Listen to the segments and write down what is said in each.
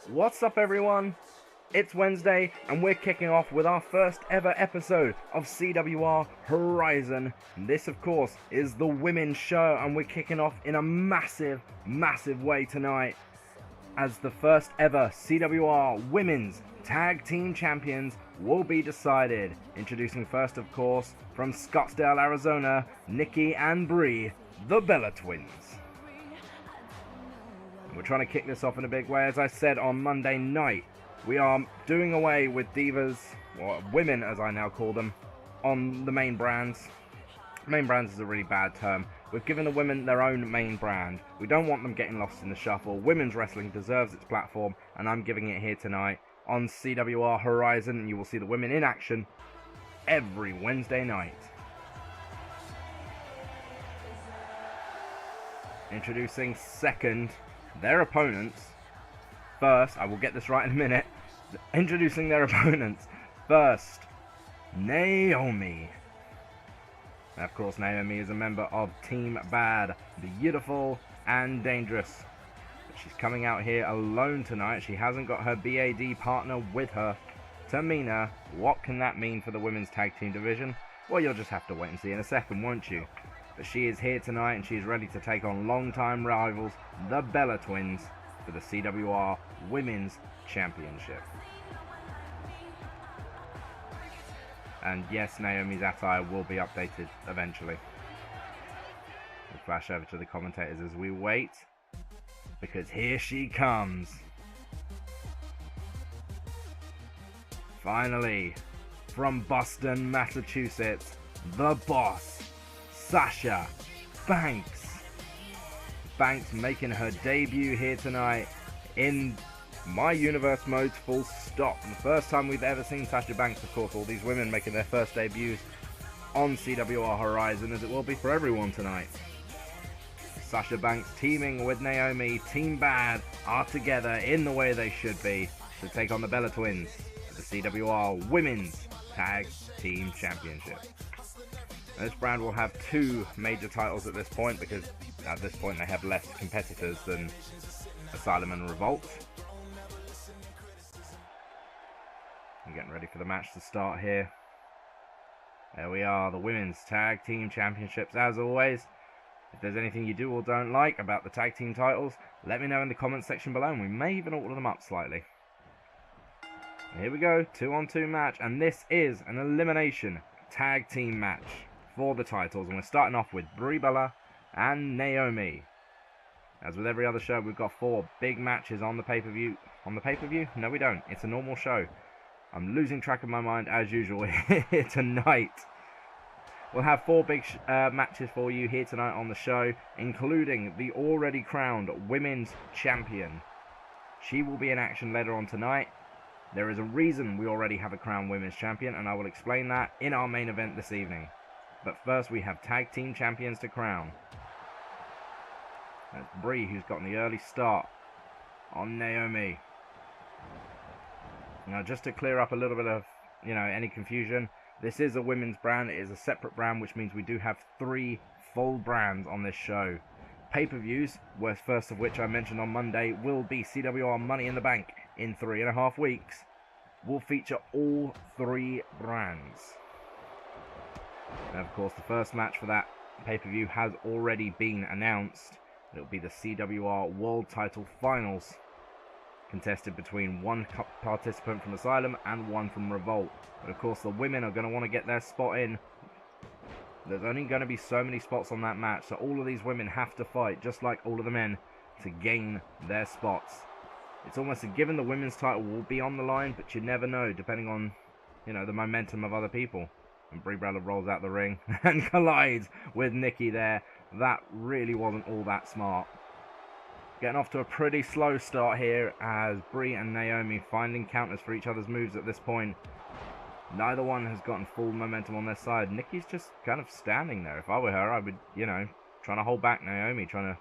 What's up, everyone? It's Wednesday, and we're kicking off with our first ever episode of CWR Horizon. This, of course, is the women's show, and we're kicking off in a massive, massive way tonight as the first ever CWR Women's Tag Team Champions will be decided. Introducing first, of course, from Scottsdale, Arizona, Nikki and Brie, the Bella Twins. We're trying to kick this off in a big way. As I said on Monday night, we are doing away with divas, or women as I now call them, on the main brands. Main brands is a really bad term. We've given the women their own main brand. We don't want them getting lost in the shuffle. Women's wrestling deserves its platform, and I'm giving it here tonight on CWR Horizon, and you will see the women in action every Wednesday night. Introducing second, their opponents. First, I will get this right in a minute. Introducing their opponents. First, Naomi. And of course, Naomi is a member of Team Bad, beautiful and dangerous. But she's coming out here alone tonight. She hasn't got her BAD partner with her. Tamina, what can that mean for the women's tag team division? Well, you'll just have to wait and see in a second, won't you? But she is here tonight, and she's ready to take on long-time rivals, the Bella Twins, for the CWR Women's Championship. And yes, Naomi's attire will be updated eventually. We'll flash over to the commentators as we wait, because here she comes. Finally, from Boston, Massachusetts, the boss, Sasha Banks. Banks making her debut here tonight in My Universe modes, full stop. The first time we've ever seen Sasha Banks, of course, all these women making their first debuts on CWR Horizon, as it will be for everyone tonight. Sasha Banks teaming with Naomi, Team Bad, are together in the way they should be to take on the Bella Twins for the CWR Women's Tag Team Championship. This brand will have two major titles at this point, because at this point they have less competitors than Asylum and Revolt. I'm getting ready for the match to start here. There we are, the Women's Tag Team Championships. As always, if there's anything you do or don't like about the tag team titles, let me know in the comments section below, and we may even alter them up slightly. Here we go, 2-on-2 match, and this is an elimination tag team match for the titles, and we're starting off with Brie Bella and Naomi. As with every other show, we've got 4 big matches on the pay-per-view. On the pay-per-view? No, we don't. It's a normal show. I'm losing track of my mind as usual here tonight. We'll have 4 big matches for you here tonight on the show, including the already crowned Women's Champion. She will be in action later on tonight. There is a reason we already have a crowned Women's Champion, and I will explain that in our main event this evening. But first, we have Tag Team Champions to crown. That's Brie, who's gotten the early start on Naomi. Now, just to clear up a little bit of, any confusion, this is a women's brand. It is a separate brand, which means we do have 3 full brands on this show. Pay-per-views, first of which I mentioned on Monday, will be CWR Money in the Bank in 3.5 weeks. Will feature all 3 brands. And of course, the first match for that pay-per-view has already been announced. It'll be the CWR World Title Finals, contested between 1 participant from Asylum and 1 from Revolt. But of course, the women are going to want to get their spot in. There's only going to be so many spots on that match, so all of these women have to fight, just like all of the men, to gain their spots. It's almost a given the women's title will be on the line, but you never know, depending on, the momentum of other people. And Brie Bella rolls out the ring and collides with Nikki there. That really wasn't all that smart. Getting off to a pretty slow start here as Brie and Naomi finding counters for each other's moves at this point. Neither one has gotten full momentum on their side. Nikki's just kind of standing there. If I were her, I would, trying to hold back Naomi, trying to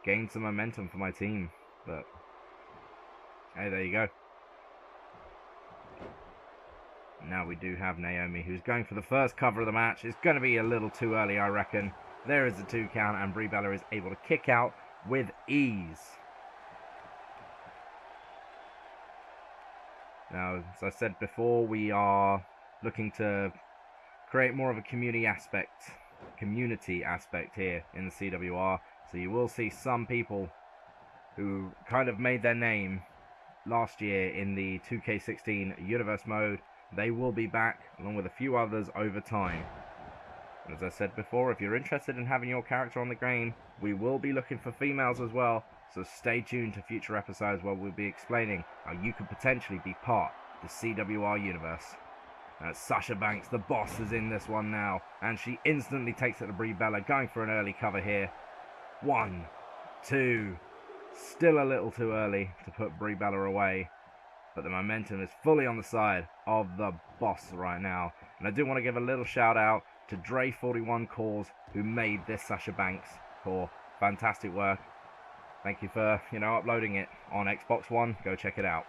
gain some momentum for my team. But, hey, there you go. Now we do have Naomi, who's going for the first cover of the match. It's going to be a little too early, I reckon. There is the 2 count, and Brie Bella is able to kick out with ease. Now, as I said before, we are looking to create more of a community aspect here in the CWR. So you will see some people who kind of made their name last year in the 2K16 universe mode. They will be back, along with a few others over time. And as I said before, if you're interested in having your character on the game, we will be looking for females as well. So stay tuned to future episodes where we'll be explaining how you could potentially be part of the CWR universe. Sasha Banks, the boss, is in this one now, and she instantly takes it to Brie Bella, going for an early cover here. 1, 2, still a little too early to put Brie Bella away, but the momentum is fully on the side of the boss right now. And I do want to give a little shout out to Dre41 Cores, who made this Sasha Banks core. Fantastic work. Thank you for, uploading it on Xbox One. Go check it out.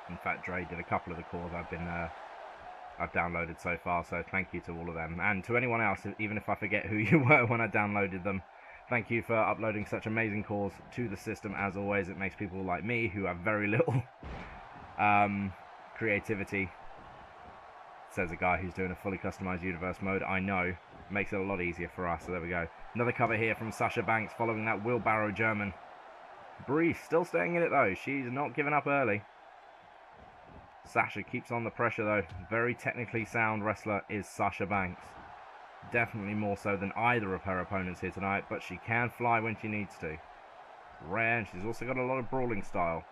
In fact, Dre did a couple of the cores I've downloaded so far, so thank you to all of them. And to anyone else, even if I forget who you were when I downloaded them, thank you for uploading such amazing cores to the system. As always, it makes people like me, who have very little creativity, says a guy who's doing a fully customized universe mode, I know, makes it a lot easier for us. So there we go. Another cover here from Sasha Banks following that wheelbarrow German. Brie still staying in it though. She's not giving up early. Sasha keeps on the pressure though. Very technically sound wrestler is Sasha Banks. Definitely more so than either of her opponents here tonight, but she can fly when she needs to. Rare, and she's also got a lot of brawling style.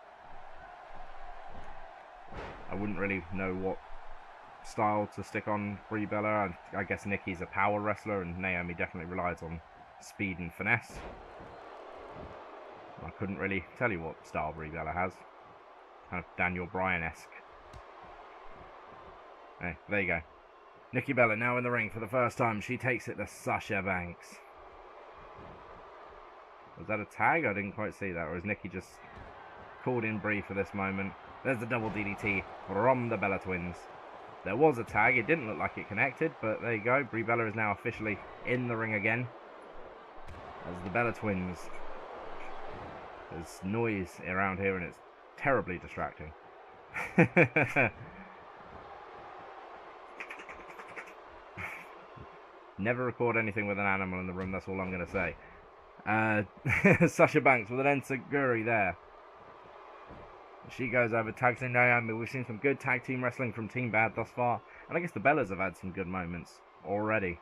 I wouldn't really know what style to stick on Brie Bella. I guess Nikki's a power wrestler, and Naomi definitely relies on speed and finesse. I couldn't really tell you what style Brie Bella has. Kind of Daniel Bryan-esque. Hey, there you go. Nikki Bella now in the ring for the first time. She takes it to Sasha Banks. Was that a tag? I didn't quite see that. Or is Nikki just called in Brie for this moment? There's the double DDT from the Bella Twins. There was a tag. It didn't look like it connected, but there you go. Brie Bella is now officially in the ring again. As the Bella Twins. There's noise around here and it's terribly distracting. Never record anything with an animal in the room, that's all I'm going to say. Sasha Banks with an enziguri there. She goes over, tags in Naomi. We've seen some good tag team wrestling from Team Bad thus far. And I guess the Bellas have had some good moments already.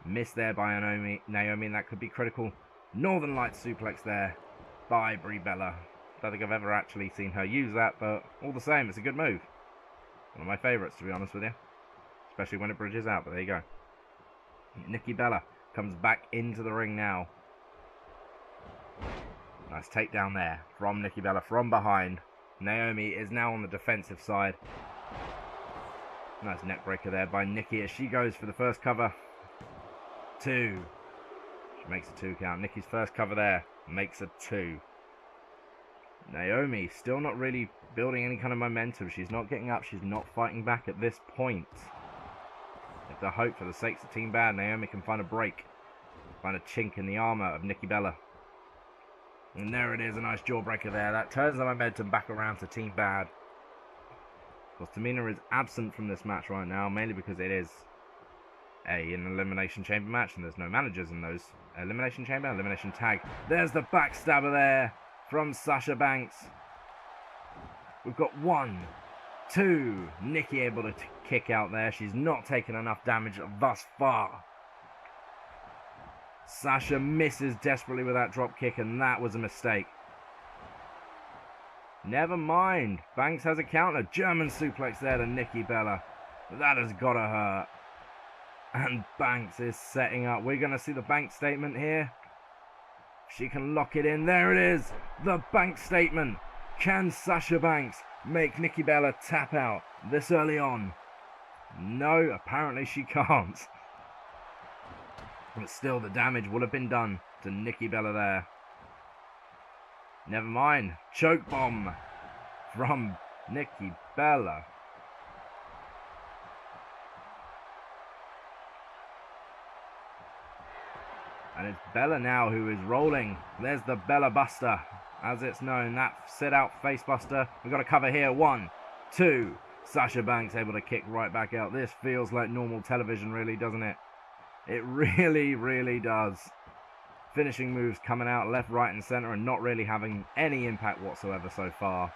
Missed there by Naomi, and that could be critical. Northern Lights suplex there by Brie Bella. Don't think I've ever actually seen her use that, but all the same, it's a good move. One of my favourites, to be honest with you. Especially when it bridges out, but there you go. Nikki Bella comes back into the ring now. Nice takedown there from Nikki Bella from behind. Naomi is now on the defensive side. Nice neck breaker there by Nikki as she goes for the first cover. 2. She makes a 2 count. Nikki's first cover there makes a 2. Naomi still not really building any kind of momentum. She's not getting up. She's not fighting back at this point. If to hope for the sakes of Team Bad, Naomi can find a break. Find a chink in the armor of Nikki Bella. And there it is, a nice jawbreaker there. That turns the momentum back around to Team Bad. Of course, Tamina is absent from this match right now, mainly because it is an Elimination Chamber match, and there's no managers in those. Elimination Chamber, Elimination Tag. There's the backstabber there from Sasha Banks. We've got 1, 2. Nikki able to kick out there. She's not taken enough damage thus far. Sasha misses desperately with that drop kick, and that was a mistake. Never mind. Banks has a counter. German suplex there to Nikki Bella. That has got to hurt. And Banks is setting up. We're going to see the Banks statement here. She can lock it in. There it is. The Banks statement. Can Sasha Banks make Nikki Bella tap out this early on? No, apparently she can't. But still, the damage will have been done to Nikki Bella there. Never mind. Choke bomb from Nikki Bella. And it's Bella now who is rolling. There's the Bella Buster. as it's known. That set out facebuster. We've got to cover here. 1, 2. Sasha Banks able to kick right back out. This feels like normal television, really, doesn't it? It really, really does. Finishing moves coming out left, right, and center, and not really having any impact whatsoever so far.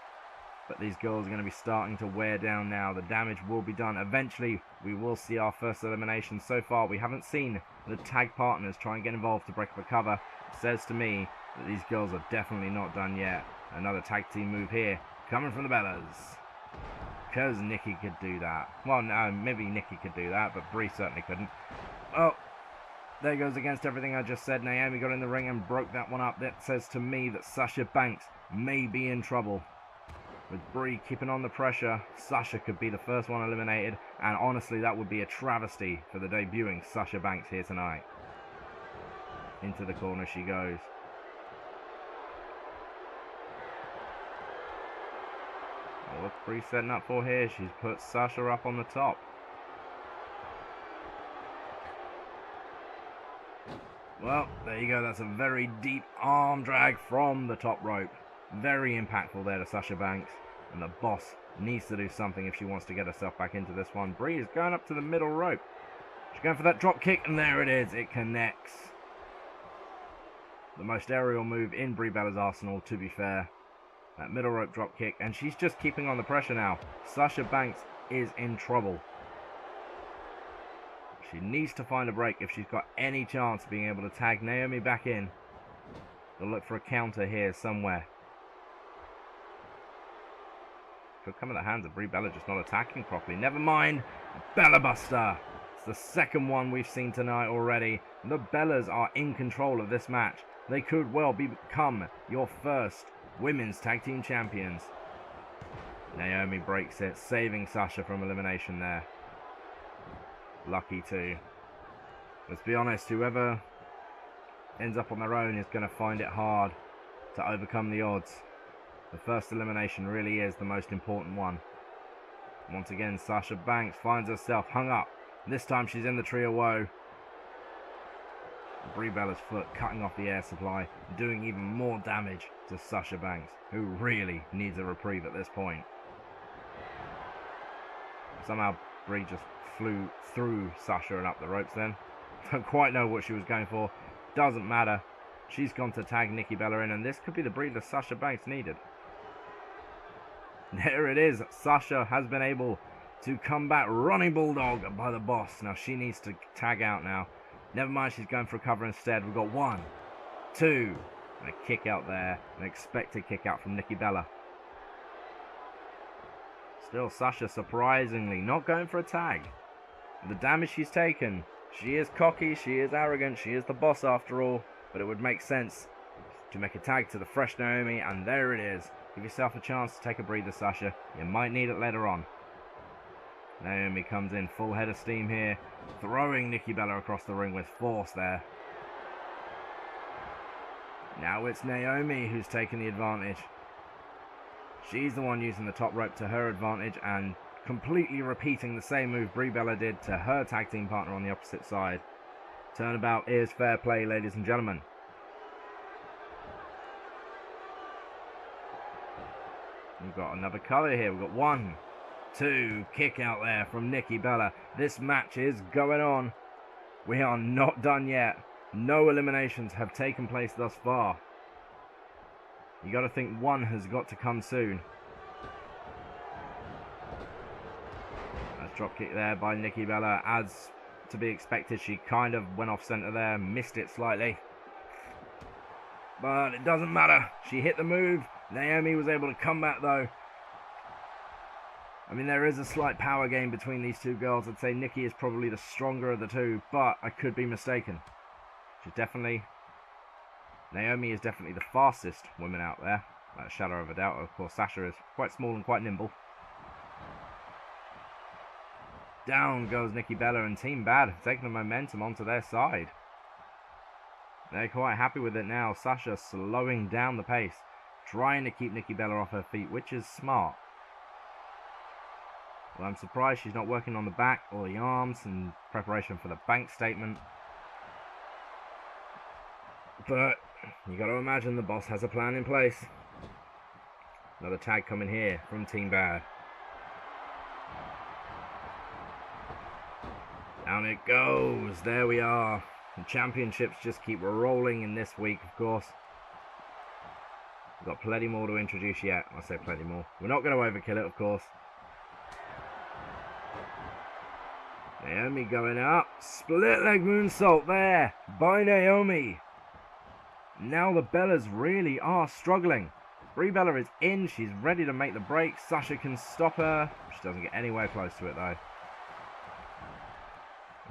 But these girls are going to be starting to wear down now. The damage will be done. Eventually, we will see our first elimination. So far, we haven't seen the tag partners try and get involved to break up a cover. It says to me that these girls are definitely not done yet. Another tag team move here, coming from the Bellas. Because Nikki could do that. Well, no, maybe Nikki could do that, but Brie certainly couldn't. Oh, there goes against everything I just said. Naomi got in the ring and broke that one up. That says to me that Sasha Banks may be in trouble. With Brie keeping on the pressure, Sasha could be the first one eliminated, and honestly that would be a travesty for the debuting Sasha Banks here tonight. Into the corner she goes. What's Brie setting up for here? She's put Sasha up on the top. Well, there you go. That's a very deep arm drag from the top rope. Very impactful there to Sasha Banks. And the boss needs to do something if she wants to get herself back into this one. Brie is going up to the middle rope. She's going for that drop kick, and there it is. It connects. The most aerial move in Brie Bella's arsenal, to be fair. That middle rope drop kick, and she's just keeping on the pressure now. Sasha Banks is in trouble. She needs to find a break if she's got any chance of being able to tag Naomi back in. They'll look for a counter here somewhere. Could come at the hands of Brie Bella just not attacking properly. Never mind. Bella Buster. It's the second one we've seen tonight already. The Bellas are in control of this match. They could well become your first women's tag team champions. Naomi breaks it, saving Sasha from elimination there. Lucky too. Let's be honest, whoever ends up on their own is going to find it hard to overcome the odds. The first elimination really is the most important one. Once again, Sasha Banks finds herself hung up. This time she's in the tree of woe. Brie Bella's foot cutting off the air supply, doing even more damage to Sasha Banks, who really needs a reprieve at this point. Somehow Brie just flew through Sasha and up the ropes then. Don't quite know what she was going for. Doesn't matter. She's gone to tag Nikki Bella in, and this could be the breather Sasha Banks needed. There it is. Sasha has been able to combat Running Bulldog by the boss. Now she needs to tag out now. Never mind, she's going for a cover instead. We've got 1, 2, and a kick out there. An expected kick out from Nikki Bella. Still Sasha surprisingly not going for a tag. The damage she's taken. She is cocky, she is arrogant, she is the boss after all. But it would make sense to make a tag to the fresh Naomi, and there it is. Give yourself a chance to take a breather, Sasha. You might need it later on. Naomi comes in full head of steam here, throwing Nikki Bella across the ring with force there. Now it's Naomi who's taking the advantage. She's the one using the top rope to her advantage and completely repeating the same move Brie Bella did to her tag team partner on the opposite side. Turnabout is fair play, ladies and gentlemen. We've got another cover here. We've got 1, 2, kick out there from Nikki Bella. This match is going on. We are not done yet. No eliminations have taken place thus far. You got to think one has got to come soon. Nice drop kick there by Nikki Bella. As to be expected, she kind of went off center there, missed it slightly. But it doesn't matter. She hit the move. Naomi was able to come back though. I mean, there is a slight power game between these two girls. I'd say Nikki is probably the stronger of the two, but I could be mistaken. She's definitely... Naomi is definitely the fastest woman out there. Without a shadow of a doubt. Of course, Sasha is quite small and quite nimble. Down goes Nikki Bella, and Team Bad taking the momentum onto their side. They're quite happy with it now. Sasha slowing down the pace, trying to keep Nikki Bella off her feet, which is smart. Well, I'm surprised she's not working on the back or the arms in preparation for the bank statement. But You got to imagine the boss has a plan in place. Another tag coming here from Team Bad. Down it goes. There we are. The championships just keep rolling in this week, of course. We've got plenty more to introduce yet. I say plenty more. We're not going to overkill it, of course. Naomi going up. Split leg moonsault there by Naomi. Now the Bellas really are struggling. Brie Bella is in. She's ready to make the break. Sasha can stop her. She doesn't get anywhere close to it, though.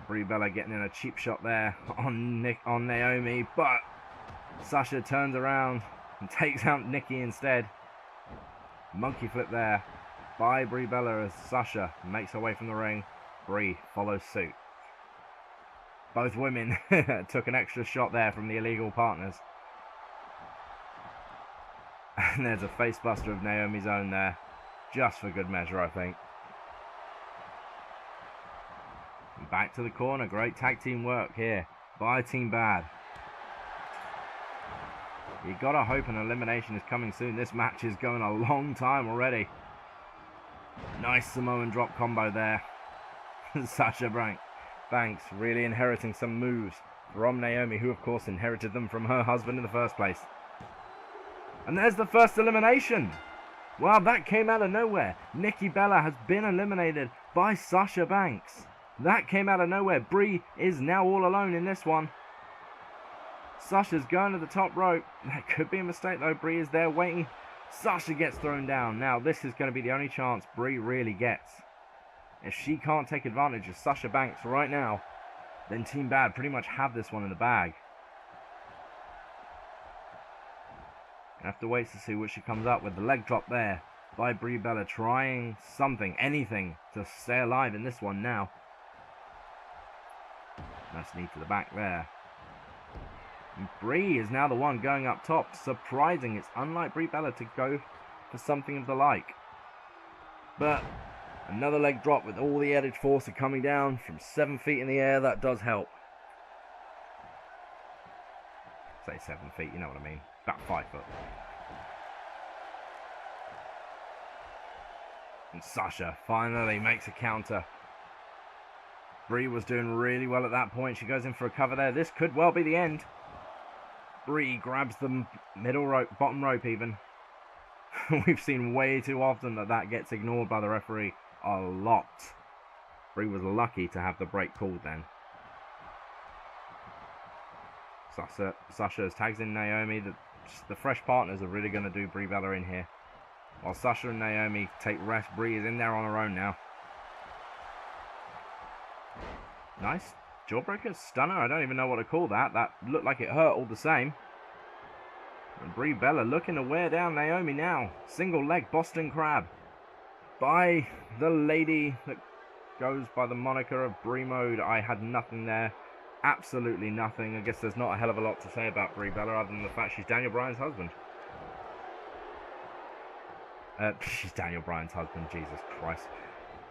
Brie Bella getting in a cheap shot there on Naomi, but Sasha turns around and takes out Nikki instead. Monkey flip there by Brie Bella as Sasha makes her way from the ring. Brie follows suit. Both women took an extra shot there from the illegal partners. And there's a face buster of Naomi's own there, just for good measure, I think. Back to the corner. Great tag team work here by Team Bad. You gotta hope an elimination is coming soon. This match is going a long time already. Nice Samoan drop combo there. Sasha Banks really inheriting some moves from Naomi, who of course inherited them from her husband in the first place. And there's the first elimination. Wow, that came out of nowhere. Nikki Bella has been eliminated by Sasha Banks. That came out of nowhere. Brie is now all alone in this one. Sasha's going to the top rope. That could be a mistake though. Brie is there waiting. Sasha gets thrown down. Now this is going to be the only chance Brie really gets. If she can't take advantage of Sasha Banks right now, then Team Bad pretty much have this one in the bag. I have to wait to see what she comes up with. The leg drop there by Brie Bella, trying something, anything to stay alive in this one now. Nice knee to the back there. And Brie is now the one going up top. Surprising. It's unlike Brie Bella to go for something of the like. But another leg drop with all the added force of coming down from 7 feet in the air. That does help. Say 7 feet, you know what I mean. About 5 foot. And Sasha finally makes a counter. Brie was doing really well at that point. She goes in for a cover there. This could well be the end. Brie grabs the middle rope, bottom rope even. We've seen way too often that gets ignored by the referee. A lot. Brie was lucky to have the break called then. Sasha tags in Naomi. The fresh partners are really going to do Brie Bella in here. While Sasha and Naomi take rest, Brie is in there on her own now. Nice jawbreaker, stunner. I don't even know what to call that. That looked like it hurt all the same. And Brie Bella looking to wear down Naomi now. Single leg Boston Crab by the lady that goes by the moniker of Brie Mode. I had nothing there. Absolutely nothing. I guess there's not a hell of a lot to say about Brie Bella other than the fact she's Daniel Bryan's husband. She's Daniel Bryan's husband, Jesus Christ.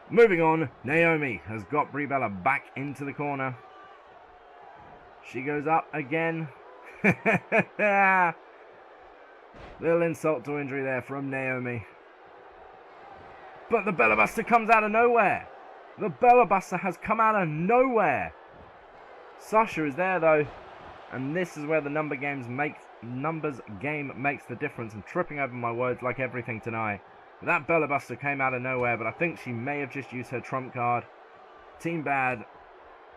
Moving on, Naomi has got Brie Bella back into the corner. She goes up again. Little insult to injury there from Naomi. But the Bella Buster comes out of nowhere. The Bella Buster has come out of nowhere. Sasha is there though. And this is where the numbers game makes the difference. I'm tripping over my words like everything tonight. That Bella Buster came out of nowhere, but I think she may have just used her trump card. Team Bad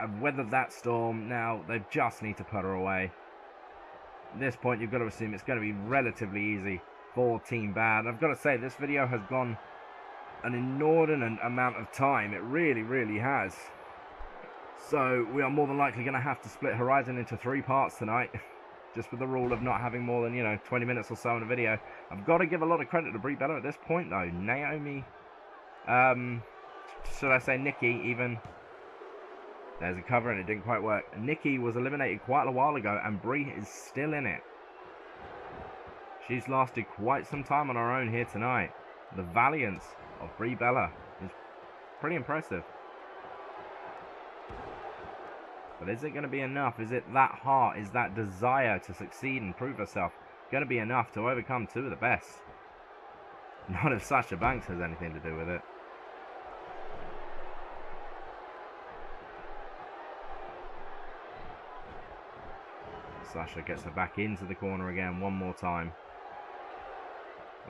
have weathered that storm. Now they just need to put her away. At this point, you've got to assume it's going to be relatively easy for Team Bad. I've got to say, this video has gone an inordinate amount of time. It really, really has. So we are more than likely going to have to split Horizon into 3 parts tonight. Just with the rule of not having more than, 20 minutes or so in a video. I've got to give a lot of credit to Brie Bella at this point, though. Naomi, should I say Nikki, even. There's a cover and it didn't quite work. Nikki was eliminated quite a while ago, and Brie is still in it. She's lasted quite some time on her own here tonight. The valiance of Brie Bella is pretty impressive. But is it going to be enough? Is it that heart? Is that desire to succeed and prove herself going to be enough to overcome two of the best? Not if Sasha Banks has anything to do with it. Sasha gets her back into the corner again one more time.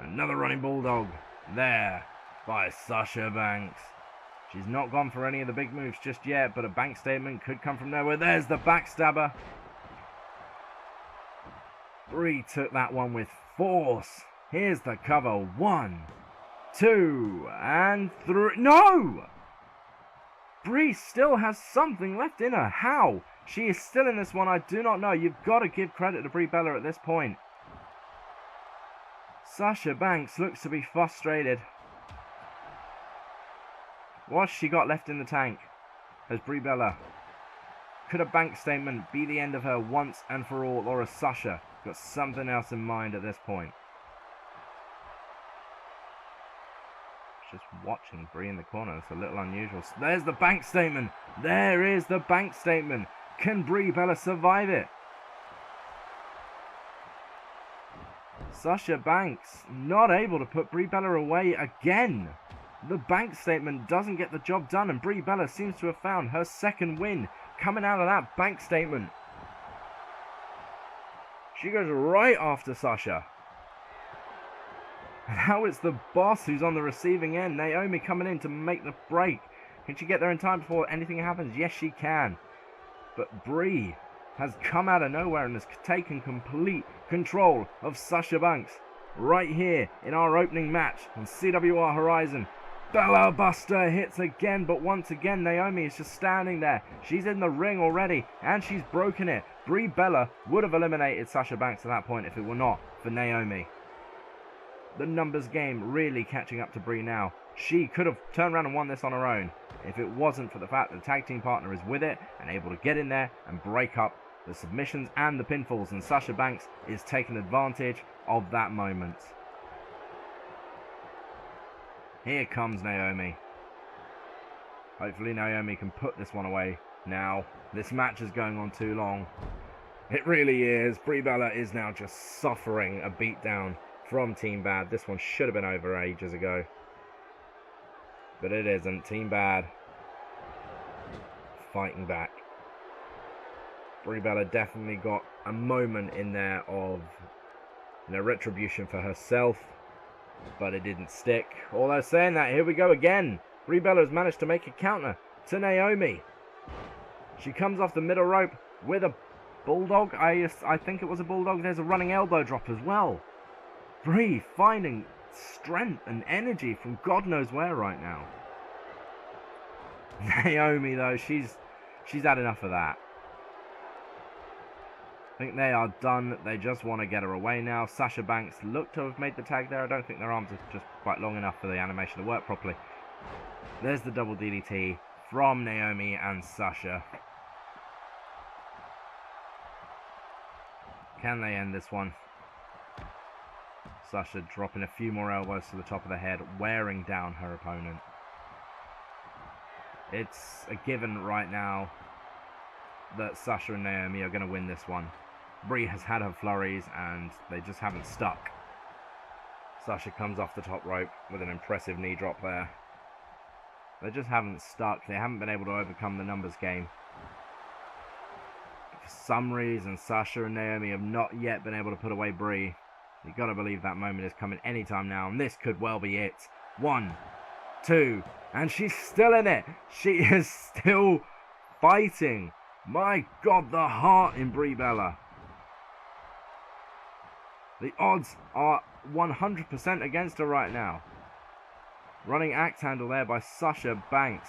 Another running bulldog there by Sasha Banks. She's not gone for any of the big moves just yet, but a bank statement could come from nowhere. There's the backstabber. Brie took that one with force. Here's the cover. 1, 2, and 3. No! Brie still has something left in her. How? She is still in this one, I do not know. You've got to give credit to Brie Bella at this point. Sasha Banks looks to be frustrated. What's she got left in the tank? Has Brie Bella? Could a bank statement be the end of her once and for all, or has Sasha got something else in mind at this point? Just watching Brie in the corner. It's a little unusual. There's the bank statement. There is the bank statement. Can Brie Bella survive it? Sasha Banks not able to put Brie Bella away again. The bank statement doesn't get the job done, and Brie Bella seems to have found her second win coming out of that bank statement. She goes right after Sasha. Now it's the boss who's on the receiving end. Naomi coming in to make the break. Can she get there in time before anything happens? Yes, she can. But Brie has come out of nowhere and has taken complete control of Sasha Banks right here in our opening match on CWR Horizon. Bella Buster hits again, but once again Naomi is just standing there. She's in the ring already and she's broken it. Brie Bella would have eliminated Sasha Banks at that point if it were not for Naomi. The numbers game really catching up to Brie now. She could have turned around and won this on her own if it wasn't for the fact that the tag team partner is with it and able to get in there and break up the submissions and the pinfalls, and Sasha Banks is taking advantage of that moment. Here comes Naomi. Hopefully Naomi can put this one away now. This match is going on too long. It really is. Brie Bella is now just suffering a beatdown from Team Bad. This one should have been over ages ago, but it isn't. Team Bad fighting back. Brie Bella definitely got a moment in there of retribution for herself, but it didn't stick. Although saying that, here we go again. Brie Bella has managed to make a counter to Naomi. She comes off the middle rope with a bulldog. I think it was a bulldog. There's a running elbow drop as well. Brie finding strength and energy from God knows where right now. Naomi, though, she's had enough of that. I think they are done. They just want to get her away now. Sasha Banks looked to have made the tag there. I don't think their arms are just quite long enough for the animation to work properly. There's the double DDT from Naomi and Sasha. Can they end this one? Sasha dropping a few more elbows to the top of the head, wearing down her opponent. It's a given right now that Sasha and Naomi are going to win this one. Brie has had her flurries and they just haven't stuck. Sasha comes off the top rope with an impressive knee drop there. They just haven't stuck. They haven't been able to overcome the numbers game. For some reason, Sasha and Naomi have not yet been able to put away Brie. You've got to believe that moment is coming anytime now, and this could well be it. 1, 2, and she's still in it. She is still fighting. My God, the heart in Brie Bella. The odds are 100% against her right now. Running axe handle there by Sasha Banks.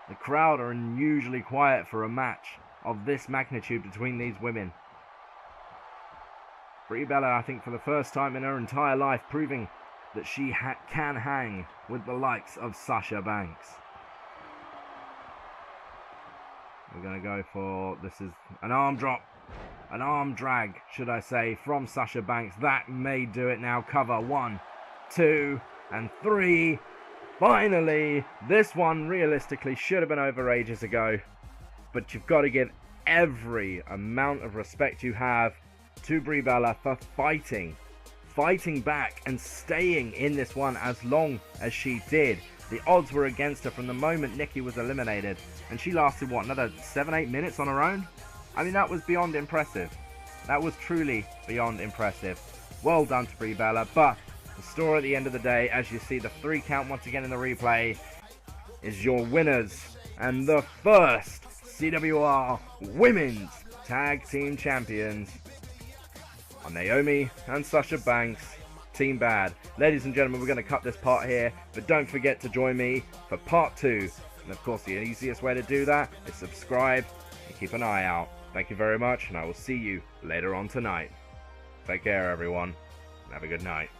The crowd are unusually quiet for a match of this magnitude between these women. Brie Bella, I think for the first time in her entire life, proving that she can hang with the likes of Sasha Banks. We're going to go for, this is an arm drop, an arm drag, should I say, from Sasha Banks. That may do it now. Cover 1, 2, and 3. Finally, this one realistically should have been over ages ago, but you've got to give every amount of respect you have to Brie Bella for fighting back and staying in this one as long as she did. The odds were against her from the moment Nikki was eliminated, and she lasted, what, another 7-8 minutes on her own? I mean, that was beyond impressive. That was truly beyond impressive. Well done to Brie Bella, but the story at the end of the day, as you see the 3 count once again in the replay, is your winners and the first CWR Women's Tag Team Champions are Naomi and Sasha Banks, Team Bad. Ladies and gentlemen, we're going to cut this part here, but don't forget to join me for part 2. And of course, the easiest way to do that is subscribe and keep an eye out. Thank you very much, and I will see you later on tonight. Take care, everyone, and have a good night.